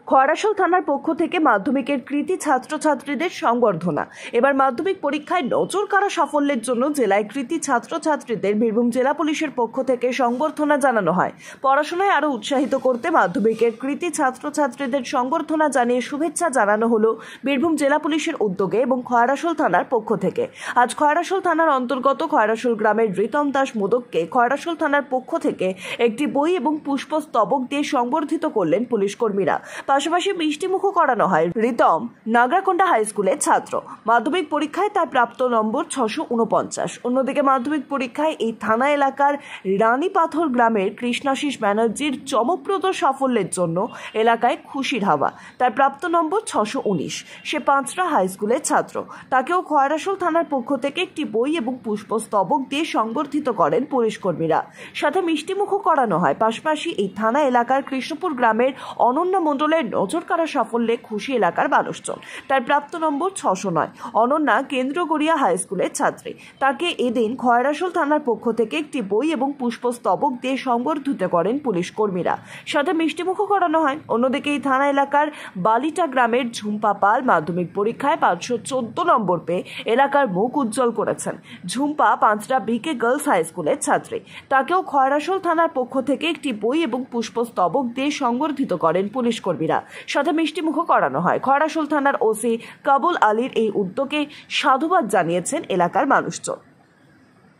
খয়রাশোল থানার পক্ষ থেকে মাধ্যমিকের কৃতী ছাত্রছাত্রীদের সংবর্ধনা। এবার মাধ্যমিক পরীক্ষায় নজর কাড়া সাফল্যের জন্য জেলায় কৃতী ছাত্রছাত্রীদের বীরভূম জেলা পুলিশের পক্ষ থেকে সংবর্ধনা জানানো হয়। পড়াশোনায় আরও উৎসাহিত করতে মাধ্যমিকের কৃতী ছাত্রছাত্রীদের সংবর্ধনা জানিয়ে শুভেচ্ছা জানানো হলো বীরভূম জেলা পুলিশের উদ্যোগে এবং খয়রাশোল থানার পক্ষ থেকে। আজ খয়রাশোল থানার অন্তর্গত খয়রাশোল গ্রামের রিতম দাস মোদককে খয়রাশোল থানার পক্ষ থেকে একটি বই এবং পুষ্পস্তবক দিয়ে সংবর্ধিত করলেন পুলিশ কর্মীরা। পাশাপাশি মিষ্টিমুখও করানো হয়। রিতম নাগরাকোন্ডা হাই স্কুলের ছাত্র। মাধ্যমিক পরীক্ষায় তার প্রাপ্ত নম্বর 649। অন্যদিকে মাধ্যমিক পরীক্ষায় এই থানা এলাকার রানীপাথর গ্রামের কৃষ্ণাশিস ব্যানার্জির চমকপ্রদ সাফল্যের জন্য এলাকায় খুশির হাওয়া। তার প্রাপ্ত নম্বর 619। সে পাঁচরা হাই স্কুলের ছাত্র। তাকেও খয়রাশোল থানার পক্ষ থেকে একটি বই এবং পুষ্পস্তবক দিয়ে সংবর্ধিত করেন পুলিশ কর্মীরা। সাথে মিষ্টিমুখও করানো হয়। পাশাপাশি এই থানা এলাকার কৃষ্ণপুর গ্রামের অনন্যা মণ্ডলের নজর কাড়া সাফল্যে খুশি এলাকার মানুষজন। তার প্রাপ্ত নম্বর 609। অনন্যা কেন্দ্রগড়িয়া হাই স্কুলের ছাত্রী। তাকে এদিন খয়রাশোল থানার পক্ষ থেকে একটি বই এবং পুষ্পস্তবক দিয়ে সংবর্ধিত করেন পুলিশ কর্মীরা। সাথে মিষ্টিমুখও করানো হয়। অন্যদিকে এই থানা এলাকার বালিটা গ্রামের ঝুম্পা পাল মাধ্যমিক পরীক্ষায় 514 নম্বর পেয়ে এলাকার মুখ উজ্জ্বল করেছেন। ঝুম্পা পাঁচরা বিকে গার্লস হাই স্কুলের ছাত্রী। তাকেও খয়রাশোল থানার পক্ষ থেকে একটি বই এবং পুষ্পস্তবক দিয়ে সংবর্ধিত করেন পুলিশ কর্মীরা। সাথে মিষ্টিমুখও করানো হয়। খয়রাশোল থানার ওসি কাবুল আলীর এই উদ্যোগে সাধুবাদ জানিয়েছেন এলাকার মানুষজন।